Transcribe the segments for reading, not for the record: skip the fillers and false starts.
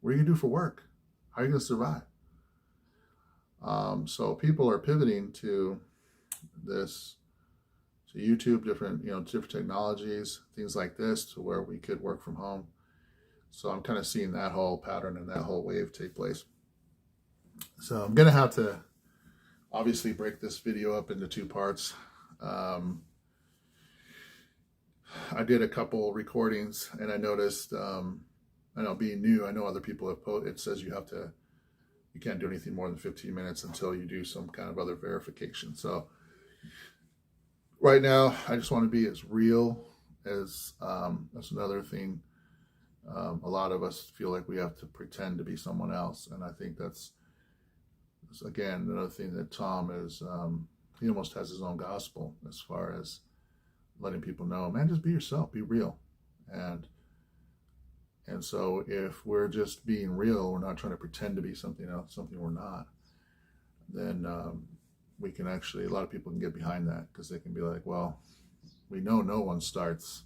What are you gonna do for work? How are you gonna survive? So people are pivoting to this, to YouTube, different, different technologies, things like this, to where we could work from home. So I'm kind of seeing that whole pattern and that whole wave take place. So I'm gonna have to obviously break this video up into two parts. I did a couple recordings, and I noticed, I know, being new, I know other people have it says you can't do anything more than 15 minutes until you do some kind of other verification. So right now, I just want to be as real as, that's another thing. A lot of us feel like we have to pretend to be someone else. And I think that's again, another thing that Tom is, he almost has his own gospel as far as letting people know, man, just be yourself, be real. And so if we're just being real, we're not trying to pretend to be something else, something we're not, then we can actually, a lot of people can get behind that, because they can be like, well, we know no one starts,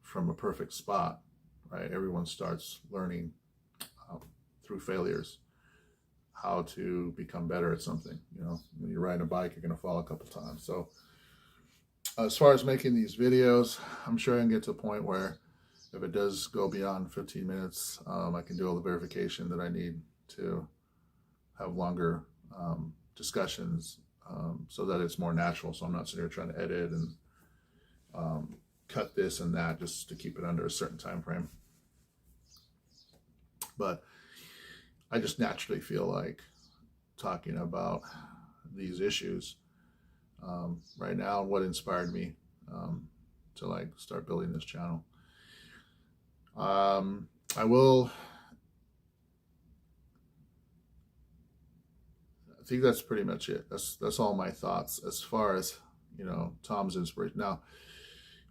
from a perfect spot, right? Everyone starts learning through failures how to become better at something. When you're riding a bike, you're going to fall a couple times. So as far as making these videos, I'm sure I can get to a point where if it does go beyond 15 minutes, I can do all the verification that I need to have longer discussions, so that it's more natural. So I'm not sitting here trying to edit and cut this and that just to keep it under a certain time frame. But I just naturally feel like talking about these issues right now, what inspired me to start building this channel. I think that's pretty much it. That's all my thoughts as far as, Tom's inspiration. Now,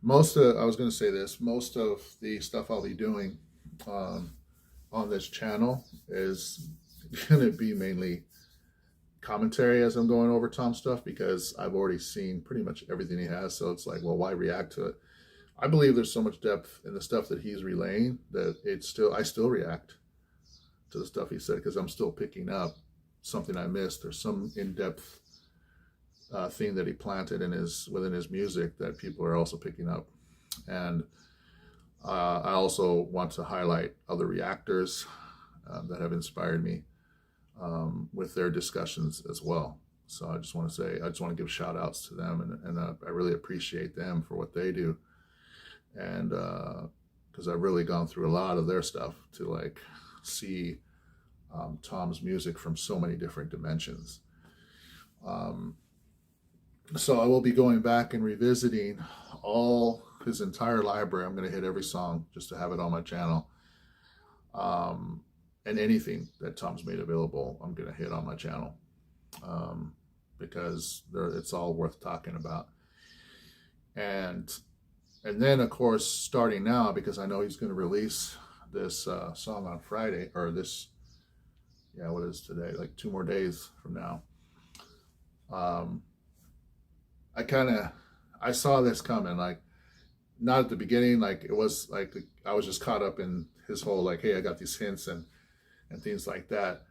I was going to say this, most of the stuff I'll be doing on this channel is going to be mainly commentary as I'm going over Tom's stuff, because I've already seen pretty much everything he has. So it's like, well, why react to it? I believe there's so much depth in the stuff that he's relaying that I still react to the stuff he said, because I'm still picking up something I missed, or some in-depth thing that he planted within his music that people are also picking up. And I also want to highlight other reactors that have inspired me with their discussions as well. So I just want to give shout outs to them, and I really appreciate them for what they do. And because I've really gone through a lot of their stuff to see Tom's music from so many different dimensions. So I will be going back and revisiting all his entire library. I'm going to hit every song just to have it on my channel. And anything that Tom's made available, I'm going to hit on my channel, because it's all worth talking about. And then, of course, starting now, because I know he's going to release this song on Friday, or what is today? 2 more days from now. I saw this coming, not at the beginning, it was I was just caught up in his whole, hey, I got these hints and things like that.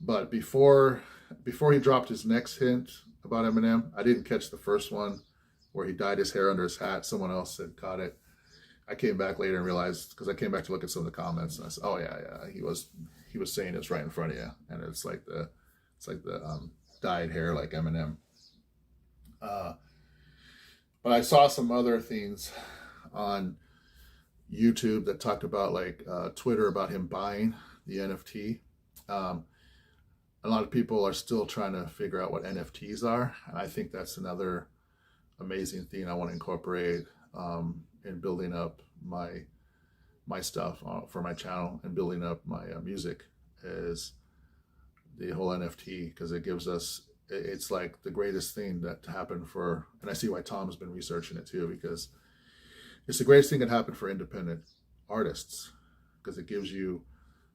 But before he dropped his next hint about Eminem, I didn't catch the first one where he dyed his hair under his hat. Someone else had caught it. I came back later and realized, because I came back to look at some of the comments, and I said, oh yeah, he was saying it's right in front of you, and it's like the dyed hair like Eminem. But I saw some other things on YouTube that talked about Twitter, about him buying the NFT. A lot of people are still trying to figure out what NFTs are, and I think that's another amazing thing I want to incorporate in building up my stuff for my channel, and building up my music, is the whole NFT, because it gives us, it's like the greatest thing that happened and I see why Tom's been researching it too, because it's the greatest thing that happened for independent artists, because it gives you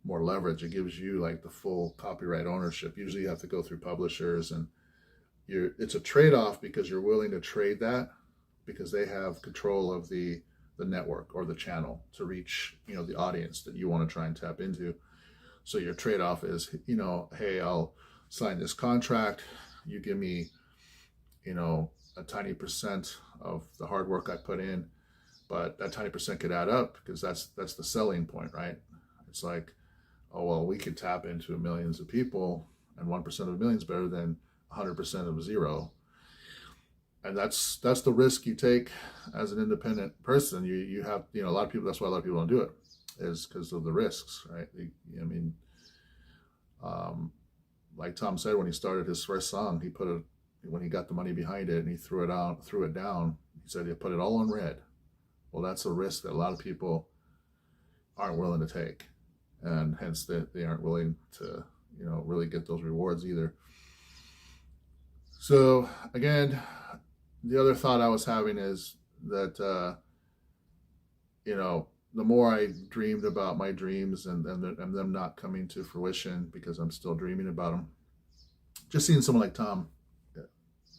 more leverage. It gives you the full copyright ownership. Usually you have to go through publishers, and it's a trade-off, because you're willing to trade that because they have control of the the network or the channel to reach, the audience that you want to try and tap into. So your trade-off is, hey, I'll sign this contract. You give me, a tiny percent of the hard work I put in, but that tiny percent could add up because that's the selling point, right? It's like, oh, well, we could tap into millions of people, and 1% of a million is better than 100% of zero. And that's the risk you take as an independent person. You have, a lot of people, that's why a lot of people don't do it, is because of the risks, right? I mean, like Tom said, when he started his first song, when he got the money behind it and he threw it down, he said he put it all on red. Well, that's a risk that a lot of people aren't willing to take, and hence they aren't willing to, really get those rewards either. So again, the other thought I was having is that, the more I dreamed about my dreams and them not coming to fruition because I'm still dreaming about them, just seeing someone like Tom,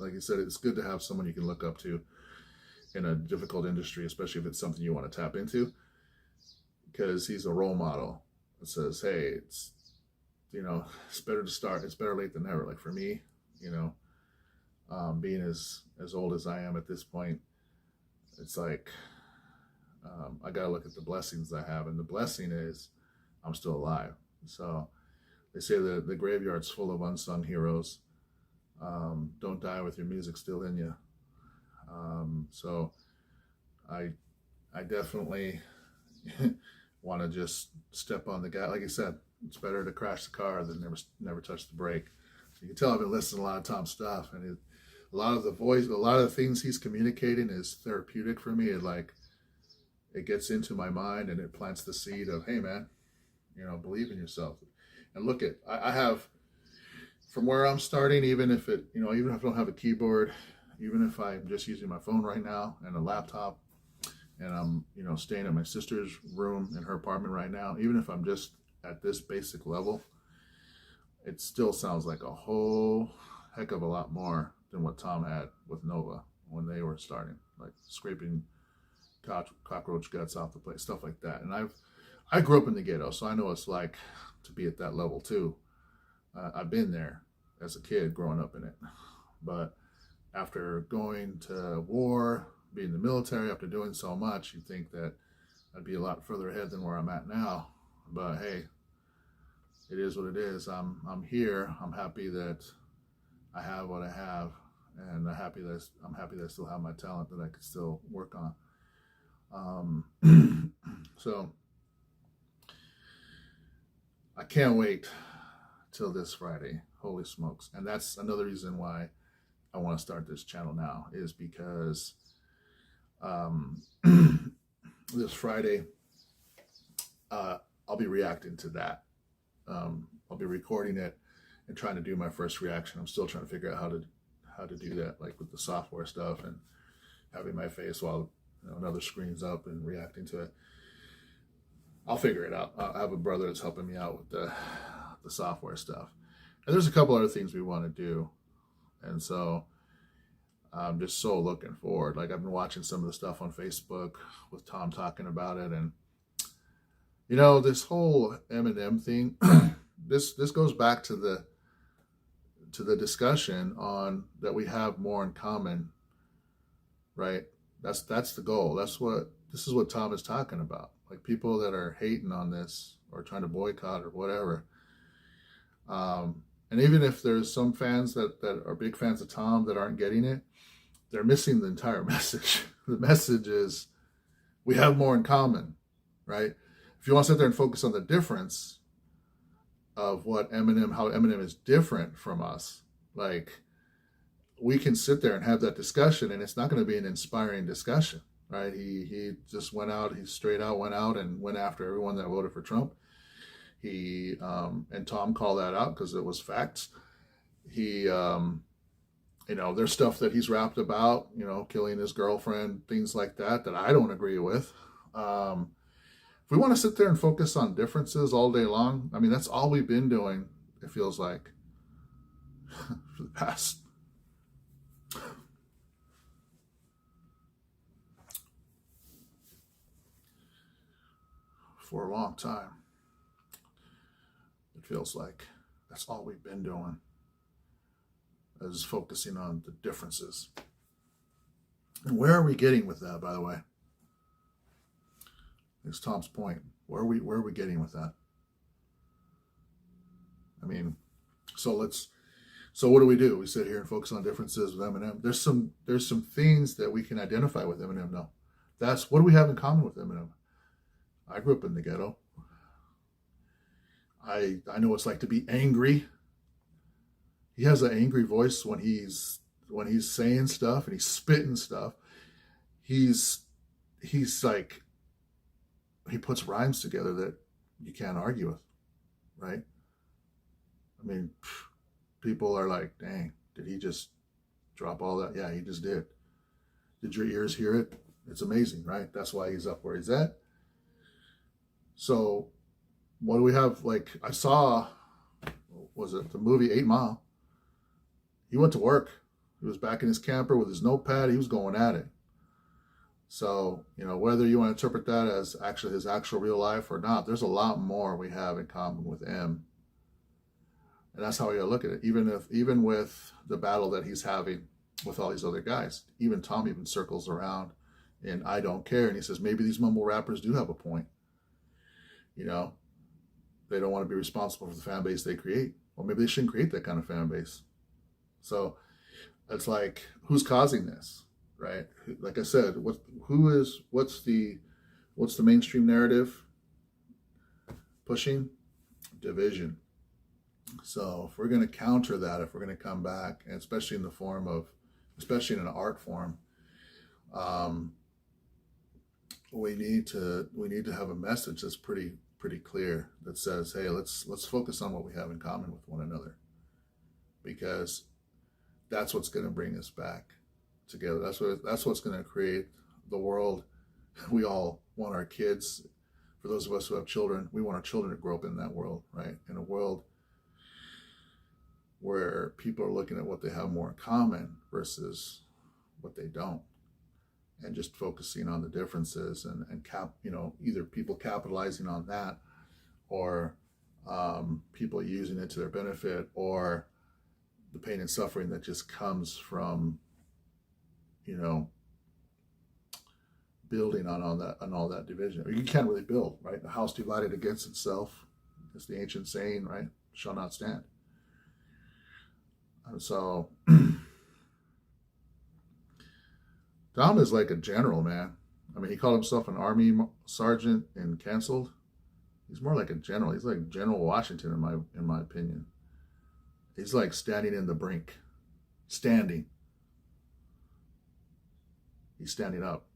like you said, it's good to have someone you can look up to in a difficult industry, especially if it's something you want to tap into, because he's a role model that says, hey, it's better to start. It's better late than never. Like for me, being as old as I am at this point, it's like, I got to look at the blessings I have. And the blessing is I'm still alive. So they say that the graveyard's full of unsung heroes. Don't die with your music still in you. So I definitely want to just step on the gas. Like I said, it's better to crash the car than never touch the brake. So you can tell I've been listening to a lot of Tom's stuff, and a lot of the things he's communicating is therapeutic for me. It gets into my mind and it plants the seed of, hey man, believe in yourself. And look I have, from where I'm starting, even if I don't have a keyboard, even if I'm just using my phone right now and a laptop, and I'm, staying at my sister's room in her apartment right now, even if I'm just at this basic level, it still sounds like a whole heck of a lot more than what Tom had with Nova when they were starting, like scraping cockroach guts off the plate, stuff like that. And I grew up in the ghetto, so I know what it's like to be at that level too. I've been there as a kid growing up in it, but after going to war, being in the military, after doing so much, you think that I'd be a lot further ahead than where I'm at now. But hey, it is what it is. I'm here. I'm happy that I have what I have, and I'm happy that I still have my talent that I could still work on. So I can't wait till this Friday. Holy smokes. And that's another reason why I want to start this channel now, is because this Friday I'll be reacting to that. I'll be recording it and trying to do my first reaction. I'm still trying to figure out how to do that, like with the software stuff and having my face while another screen's up and reacting to it. I'll figure it out. I have a brother that's helping me out with the software stuff. And there's a couple other things we want to do. And so I'm just so looking forward. Like, I've been watching some of the stuff on Facebook with Tom talking about it. And, this whole Eminem thing, this goes back to the discussion on that we have more in common, right? That's the goal. This is what Tom is talking about. Like, people that are hating on this or trying to boycott or whatever. And even if there's some fans that are big fans of Tom that aren't getting it, they're missing the entire message. The message is we have more in common, right? If you want to sit there and focus on the difference of how Eminem is different from us, like, we can sit there and have that discussion, and it's not going to be an inspiring discussion, right? He just went out and went after everyone that voted for Trump. He and Tom called that out because it was facts. He there's stuff that he's rapped about, killing his girlfriend, things like that I don't agree with. If we want to sit there and focus on differences all day long, I mean, that's all we've been doing, it feels like, for the past. for a long time. It feels like that's all we've been doing, is focusing on the differences. And where are we getting with that, by the way? It's Tom's point. Where are we getting with that? I mean, so what do? We sit here and focus on differences with Eminem. There's some things that we can identify with Eminem now. What do we have in common with Eminem? I grew up in the ghetto. I know what it's like to be angry. He has an angry voice when he's saying stuff and he's spitting stuff. He's like, he puts rhymes together that you can't argue with, right? I mean, people are like, dang, did he just drop all that? Yeah, he just did. Did your ears hear it? It's amazing, right? That's why he's up where he's at. So what do we have? Like, I saw, was it the movie 8 Mile? He went to work. He was back in his camper with his notepad. He was going at it. So, whether you want to interpret that as actually his actual real life or not, there's a lot more we have in common with M. And that's how we gotta look at it. Even with the battle that he's having with all these other guys, even Tom even circles around and I don't care. And he says, maybe these mumble rappers do have a point. They don't want to be responsible for the fan base they create. Well, maybe they shouldn't create that kind of fan base. So it's like, who's causing this, right? Like I said, what's the mainstream narrative pushing? Division. So if we're going to counter that, if we're going to come back, and especially in an art form, we need to have a message that's pretty clear that says, hey, let's focus on what we have in common with one another, because that's what's going to bring us back together. That's what's going to create the world we all want. Our kids, for those of us who have children, we want our children to grow up in that world, right? In a world where people are looking at what they have more in common versus what they don't, and just focusing on the differences and either people capitalizing on that, or people using it to their benefit, or the pain and suffering that just comes from building on all that division. You can't really build, right? The house divided against itself, as the ancient saying, right, shall not stand. And so Tom is like a general, man. I mean, he called himself an army sergeant and canceled. He's more like a general. He's like General Washington in my opinion. He's like standing in the brink. Standing. He's standing up.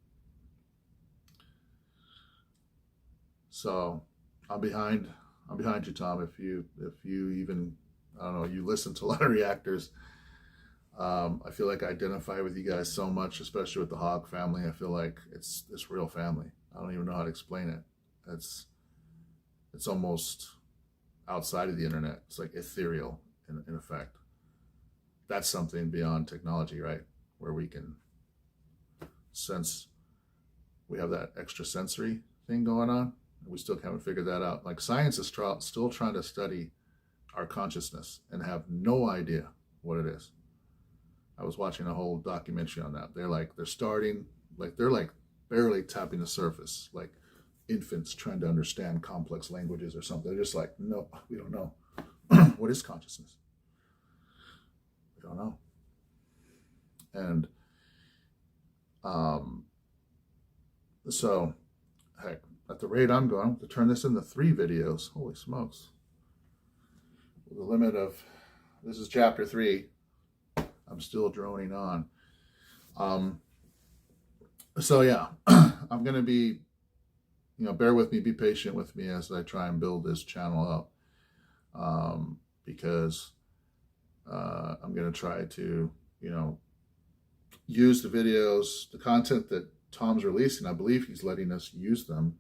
So I'm behind you, Tom. If you even, I don't know, you listen to a lot of reactors. I feel like I identify with you guys so much, especially with the Hog family. I feel like it's real family. I don't even know how to explain it. It's almost outside of the internet. It's like ethereal in effect. That's something beyond technology, right? Where we can sense, we have that extra sensory thing going on. We still haven't figured that out. Like, science is still trying to study our consciousness and have no idea what it is. I was watching a whole documentary on that. They're barely tapping the surface, like infants trying to understand complex languages or something. They're just like, no, we don't know. What is consciousness? We don't know. And so, heck, at the rate I'm going to turn this into 3 videos. Holy smokes. The limit of, this is chapter 3. I'm still droning on. So yeah, I'm going to be, bear with me, be patient with me as I try and build this channel up. Because I'm going to try to, use the videos, the content that Tom's releasing. I believe he's letting us use them